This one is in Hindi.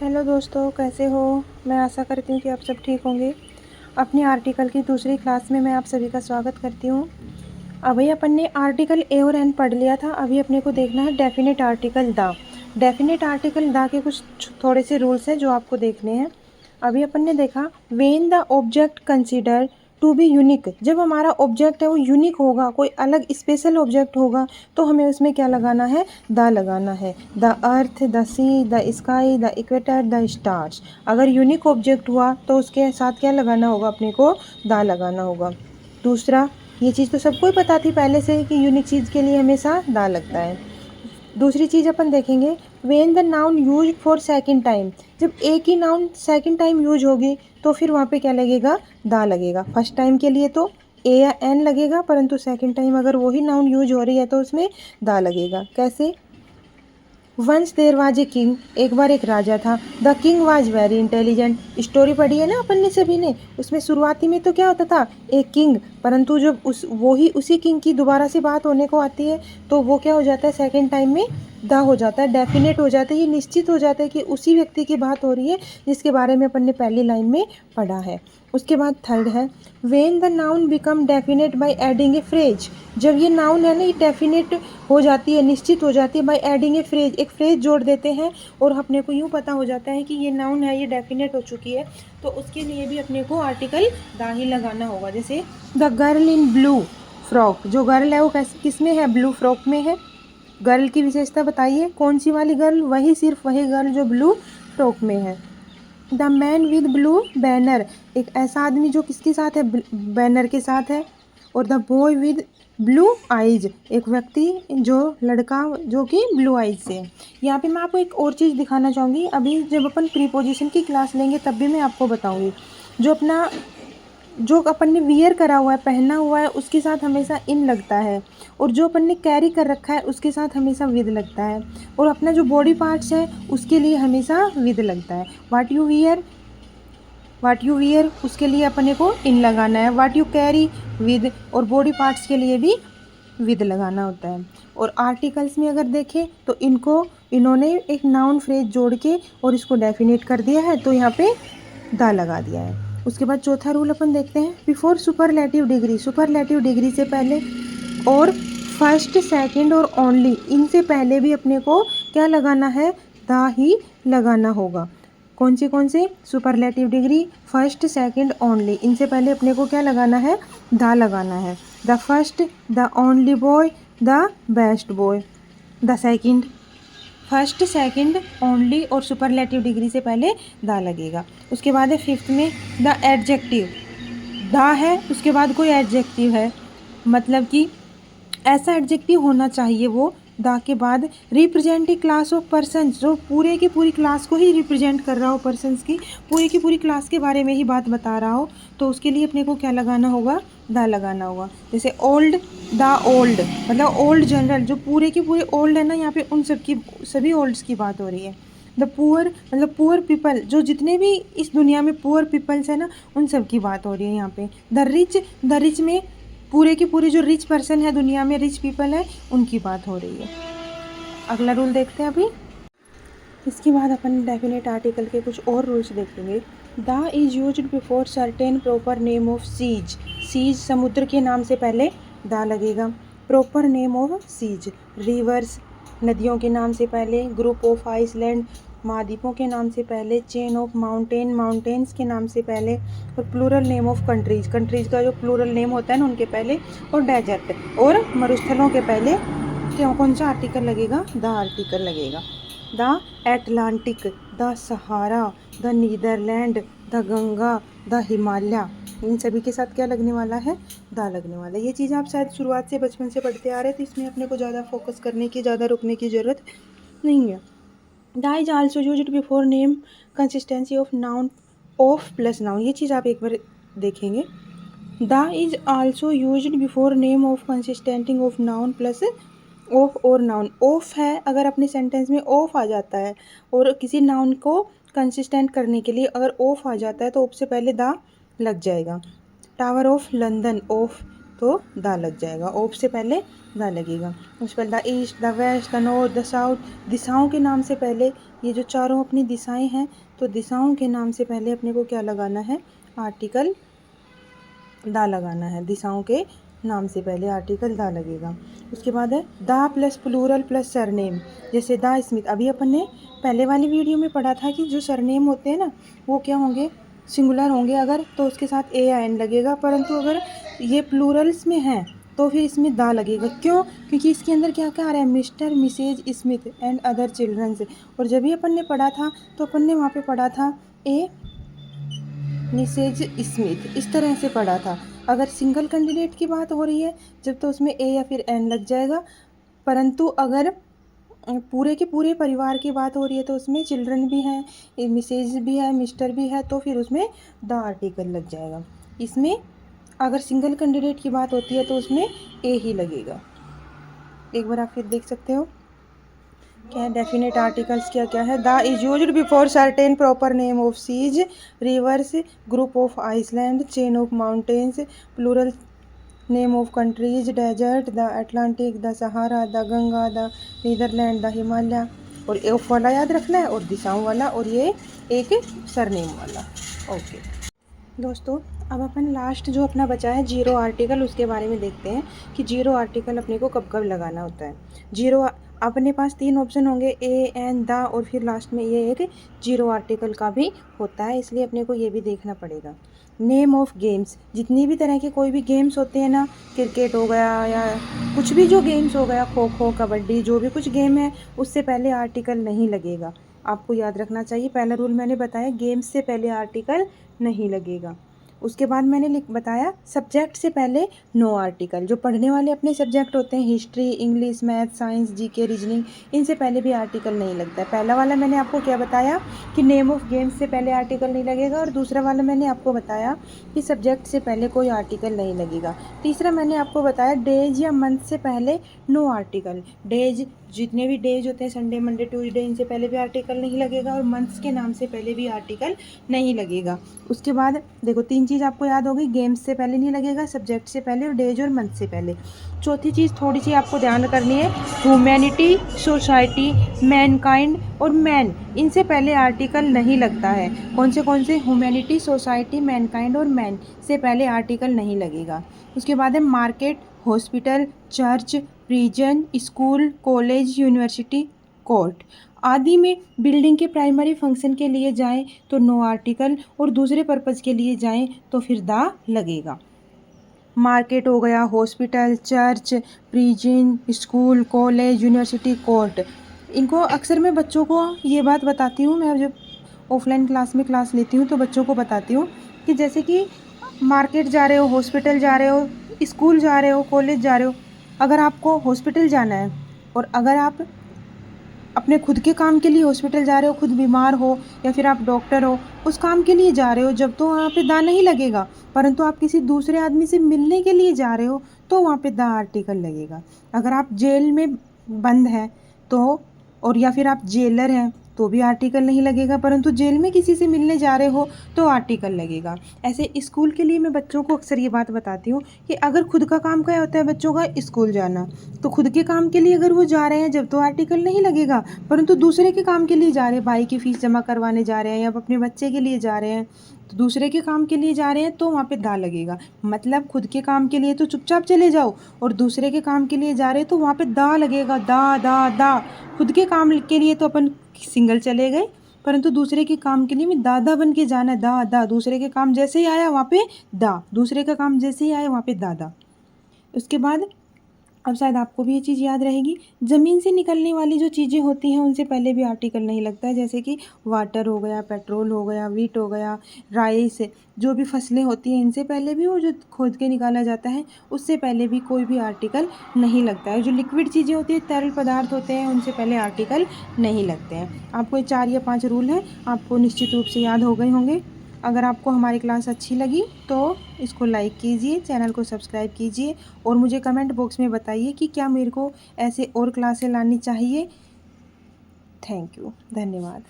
हेलो दोस्तों, कैसे हो। मैं आशा करती हूँ कि आप सब ठीक होंगे। अपनी आर्टिकल की दूसरी क्लास में मैं आप सभी का स्वागत करती हूँ। अभी अपन ने आर्टिकल ए और एन पढ़ लिया था। अभी अपने को देखना है definite article the. Definite article the के कुछ थोड़े से रूल्स हैं जो आपको देखने हैं। अभी अपन ने देखा when the object consider to be unique. जब हमारा ऑब्जेक्ट है वो यूनिक होगा, कोई अलग स्पेशल ऑब्जेक्ट होगा, तो हमें उसमें क्या लगाना है, द लगाना है। The earth, the sea, the sky, the equator, the stars. अगर यूनिक ऑब्जेक्ट हुआ तो उसके साथ क्या लगाना होगा, अपने को द लगाना होगा। दूसरा, ये चीज़ तो सबको ही पता थी पहले से कि यूनिक चीज़ के लिए हमेशा द लगता है। दूसरी चीज़ अपन देखेंगे, when the noun use for second time. जब एक ही नाउन सेकेंड टाइम यूज होगी तो फिर वहाँ पे क्या लगेगा, दा लगेगा। फर्स्ट टाइम के लिए तो ए या एन लगेगा, परंतु सेकेंड टाइम अगर वही नाउन यूज हो रही है तो उसमें दा लगेगा। कैसे, once there was a king. एक बार एक राजा था। The king was very intelligent. Story पढ़ी है ना अपन ने सभी ने। उसमें शुरुआती में तो क्या होता था, एक किंग, परंतु जब उसी किंग की दोबारा से बात होने को आती है तो वो क्या हो जाता है, सेकेंड टाइम में द हो जाता है, डेफिनेट हो जाता है। ये निश्चित हो जाता है कि उसी व्यक्ति की बात हो रही है जिसके बारे में अपन ने पहली लाइन में पढ़ा है। उसके बाद थर्ड है, when the noun become definite by adding A phrase. जब ये नाउन है ना, ये डेफिनेट हो जाती है, निश्चित हो जाती है बाई एडिंग ए फ्रेज। एक फ्रेज जोड़ देते हैं और अपने को यूँ पता हो जाता है कि ये नाउन है, ये डेफिनेट हो चुकी है, तो उसके लिए भी अपने को आर्टिकल दा ही लगाना होगा। जैसे the girl in blue frock. जो गर्ल है वो किस में है, ब्लू फ्रॉक में है। गर्ल की विशेषता बताइए, कौन सी वाली गर्ल, वही सिर्फ वही गर्ल जो ब्लू फ्रॉक में है। The man with blue banner. एक ऐसा आदमी जो किसके साथ है, बैनर के साथ है। और the boy with blue eyes. एक व्यक्ति, जो लड़का जो कि ब्लू आइज से है। यहाँ पे मैं आपको एक और चीज़ दिखाना चाहूँगी। अभी जब अपन प्रीपोजिशन की क्लास लेंगे तब भी मैं आपको बताऊँगी। जो अपन ने वियर करा हुआ है, पहना हुआ है, उसके साथ हमेशा इन लगता है। और जो अपन ने कैरी कर रखा है उसके साथ हमेशा विद लगता है। और अपना जो बॉडी पार्ट्स है उसके लिए हमेशा विद लगता है। वाट यू वियर उसके लिए अपने को इन लगाना है। वाट यू कैरी विद, और बॉडी पार्ट्स के लिए भी विद लगाना होता है। और आर्टिकल्स में अगर देखें तो इन्होंने एक नाउन फ्रेज जोड़ के और इसको डेफिनेट कर दिया है, तो यहाँ पे दा लगा दिया है। उसके बाद चौथा रूल अपन देखते हैं, before superlative degree. Superlative degree से पहले और फर्स्ट, सेकंड और ओनली, इनसे पहले भी अपने को क्या लगाना है, दा ही लगाना होगा। कौन से superlative degree, first, second, only, इनसे पहले अपने को क्या लगाना है, दा लगाना है। The first, the only boy, the best boy. The second, first, second, only और सुपरलेटिव डिग्री से पहले दा लगेगा। उसके बाद है फिफ्थ में द एडजेक्टिव। दा है, उसके बाद कोई एडजेक्टिव है, मतलब कि ऐसा एडजेक्टिव होना चाहिए वो दा के बाद, represent a class of persons, जो पूरे की पूरी क्लास को ही रिप्रेजेंट कर रहा हो, पर्सन्स की पूरी क्लास के बारे में ही बात बता रहा हो, तो उसके लिए अपने को क्या लगाना होगा, दा लगाना होगा। जैसे ओल्ड, द ओल्ड, मतलब ओल्ड जनरल, जो पूरे के पूरे ओल्ड है ना, यहाँ पे उन सभी ओल्ड्स की बात हो रही है। द पुअर, मतलब पुअर पीपल, जो जितने भी इस दुनिया में पुअर पीपल्स है ना, उन सब की बात हो रही है यहाँ पे। द रिच में पूरे के पूरे जो रिच पर्सन है दुनिया में, रिच पीपल है, उनकी बात हो रही है। अगला रूल देखते हैं अभी। इसके बाद अपन डेफिनेट आर्टिकल के कुछ और रूल्स देखेंगे। The is used before certain proper name of seas. Seas समुद्र के नाम से पहले दा लगेगा। Proper name of seas, rivers नदियों के नाम से पहले, ग्रुप ऑफ आइसलैंड महाद्वीपों के नाम से पहले, चेन ऑफ माउंटेन्स के नाम से पहले, और प्लूरल नेम ऑफ कंट्रीज का जो प्लूरल नेम होता है ना उनके पहले, और डेजर्ट और मरुस्थलों के पहले क्यों कौन सा आर्टिकल लगेगा, द आर्टिकल लगेगा। The Atlantic, the Sahara, the Netherland, the Ganga, the Himalaya, इन सभी के साथ क्या लगने वाला है, दा लगने वाला है। ये चीज़ आप शायद शुरुआत से बचपन से पढ़ते आ रहे थे, इसमें अपने को ज़्यादा फोकस करने की, ज़्यादा रुकने की ज़रूरत नहीं है। The is also used before name consistency of noun of plus noun. ये चीज़ आप एक बार देखेंगे। The is also used before name of consisting of noun plus of और नाउन। ऑफ है अगर अपने सेंटेंस में ऑफ आ जाता है, और किसी नाउन को कंसिस्टेंट करने के लिए अगर ऑफ आ जाता है तो ऑफ से पहले दा लग जाएगा। टावर ऑफ लंदन, ऑफ तो दा लग जाएगा, ऑफ से पहले दा लगेगा। उस पर the east, the west, the north, the south, दिशाओं के नाम से पहले, ये जो चारों अपनी दिशाएं हैं, तो दिशाओं के नाम से पहले अपने को क्या लगाना है, आर्टिकल दा लगाना है। दिशाओं के नाम से पहले आर्टिकल दा लगेगा। उसके बाद है दा प्लस प्लूरल प्लस सरनेम, जैसे दा स्मिथ, अभी अपन ने पहले वाली वीडियो में पढ़ा था कि जो सरनेम होते हैं ना वो क्या होंगे, सिंगुलर होंगे अगर, तो उसके साथ ए या एन लगेगा, परंतु अगर ये प्लूरल्स में हैं तो फिर इसमें दा लगेगा। क्यों? क्योंकि इसके अंदर क्या क्या आ रहा है, Mr, Mrs Smith and other childrens. और जब भी अपन ने पढ़ा था तो अपन ने वहाँ पे पढ़ा था ए मिसेज स्मिथ, इस तरह से पढ़ा था। अगर सिंगल कैंडिडेट की बात हो रही है जब, तो उसमें ए या फिर एन लग जाएगा, परंतु अगर पूरे के पूरे परिवार की बात हो रही है तो उसमें चिल्ड्रन भी हैं, मिसेज भी है, मिस्टर भी है, तो फिर उसमें द आर्टिकल लग जाएगा। इसमें अगर सिंगल कैंडिडेट की बात होती है तो उसमें ए ही लगेगा। एक बार आप फिर देख सकते हो क्या है, डेफिनेट आर्टिकल्स क्या क्या है। The is used before certain proper name of seas, rivers, group of island, chain of mountains, plural name of countries, desert, the Atlantic, the Sahara, the Ganga, the Netherland, the Himalaya. और ऑफ वाला याद रखना है और दिशाओं वाला, और ये एक सरनेम वाला। ओके दोस्तों, अब अपन लास्ट जो अपना बचा है जीरो आर्टिकल, उसके बारे में देखते हैं कि जीरो आर्टिकल अपने को कब कब लगाना होता है। जीरो अपने पास 3 ऑप्शन होंगे, ए एन द, और फिर लास्ट में ये एक जीरो आर्टिकल का भी होता है, इसलिए अपने को ये भी देखना पड़ेगा। नेम ऑफ गेम्स, जितनी भी तरह के कोई भी गेम्स होते हैं ना, क्रिकेट हो गया या कुछ भी जो गेम्स हो गया, खो खो, कबड्डी, जो भी कुछ गेम है, उससे पहले आर्टिकल नहीं लगेगा। आपको याद रखना चाहिए, पहला रूल मैंने बताया, गेम्स से पहले आर्टिकल नहीं लगेगा। उसके बाद मैंने बताया सब्जेक्ट से पहले नो आर्टिकल। जो पढ़ने वाले अपने सब्जेक्ट होते हैं, history, English, math, science, GK, reasoning, इनसे पहले भी आर्टिकल नहीं लगता है। पहला वाला मैंने आपको क्या बताया कि नेम ऑफ गेम्स से पहले आर्टिकल नहीं लगेगा, और दूसरा वाला मैंने आपको बताया कि सब्जेक्ट से पहले कोई आर्टिकल नहीं लगेगा। तीसरा मैंने आपको बताया डेज या मंथ से पहले नो आर्टिकल। डेज, जितने भी डेज होते हैं, संडे, मंडे, ट्यूसडे, इनसे पहले भी आर्टिकल नहीं लगेगा, और मंथ्स के नाम से पहले भी आर्टिकल नहीं लगेगा। उसके बाद देखो 3 चीज़ आपको याद होगी, गेम्स से पहले नहीं लगेगा, सब्जेक्ट से पहले, और डेज और मंथ से पहले। चौथी चीज़ थोड़ी सी आपको ध्यान करनी है, ह्यूमैनिटी, सोसाइटी, मैनकाइंड और मैन, इनसे पहले आर्टिकल नहीं लगता है। कौन से? ह्यूमैनिटी, सोसाइटी, मैनकाइंड और मैन से पहले आर्टिकल नहीं लगेगा। उसके बाद है market, hospital, church, prison, school, college, university, court आदि में बिल्डिंग के प्राइमरी फंक्शन के लिए जाएं तो नो आर्टिकल, और दूसरे पर्पज़ के लिए जाएं तो फिर दा लगेगा। मार्केट हो गया, hospital, church, prison, school, college, university, court, इनको अक्सर मैं बच्चों को ये बात बताती हूँ। मैं जब ऑफलाइन क्लास में क्लास लेती हूँ तो बच्चों को बताती हूँ कि जैसे कि मार्केट जा रहे हो, हॉस्पिटल जा रहे हो, स्कूल जा रहे हो, कॉलेज जा रहे हो। अगर आपको हॉस्पिटल जाना है और अगर आप अपने खुद के काम के लिए हॉस्पिटल जा रहे हो, खुद बीमार हो या फिर आप डॉक्टर हो, उस काम के लिए जा रहे हो, जब तो वहाँ पे दा नहीं लगेगा। परंतु आप किसी दूसरे आदमी से मिलने के लिए जा रहे हो तो वहाँ पे दा आर्टिकल लगेगा। अगर आप जेल में बंद हैं तो, और या फिर आप जेलर हैं तो भी आर्टिकल नहीं लगेगा, परंतु जेल में किसी से मिलने जा रहे हो तो आर्टिकल लगेगा। ऐसे स्कूल के लिए मैं बच्चों को अक्सर ये बात बताती हूँ कि अगर खुद का काम क्या होता है बच्चों का, स्कूल जाना, तो खुद के काम के लिए अगर वो जा रहे हैं जब तो आर्टिकल नहीं लगेगा, परंतु दूसरे के काम के लिए जा रहे हैं, भाई की फ़ीस जमा करवाने जा रहे हैं या अपने बच्चे के लिए जा रहे हैं, तो दूसरे के काम के लिए जा रहे हैं तो वहाँ पे दा लगेगा। मतलब खुद के काम के लिए तो चुपचाप चले जाओ, और दूसरे के काम के लिए जा रहे हैं तो वहाँ पे दा लगेगा। दा दा दा। खुद के काम के लिए तो अपन सिंगल चले गए, परंतु दूसरे के काम के लिए मैं दादा बन के जाना है। दा दा, दूसरे के काम जैसे ही आया वहाँ पे दा, दूसरे का काम जैसे ही आया वहाँ पे दादा। उसके बाद अब शायद आपको भी ये चीज़ याद रहेगी, ज़मीन से निकलने वाली जो चीज़ें होती हैं उनसे पहले भी आर्टिकल नहीं लगता है, जैसे कि वाटर हो गया, पेट्रोल हो गया, वीट हो गया, राइस, जो भी फसलें होती हैं इनसे पहले भी, वो जो खोद के निकाला जाता है उससे पहले भी कोई भी आर्टिकल नहीं लगता है। जो लिक्विड चीज़ें होती हैं, तरल पदार्थ होते हैं, उनसे पहले आर्टिकल नहीं लगते हैं। आपको ये 4 या 5 रूल हैं, आपको निश्चित रूप से याद हो गए होंगे। अगर आपको हमारी क्लास अच्छी लगी तो इसको लाइक कीजिए, चैनल को सब्सक्राइब कीजिए, और मुझे कमेंट बॉक्स में बताइए कि क्या मेरे को ऐसे और क्लासें लानी चाहिए। थैंक यू, धन्यवाद।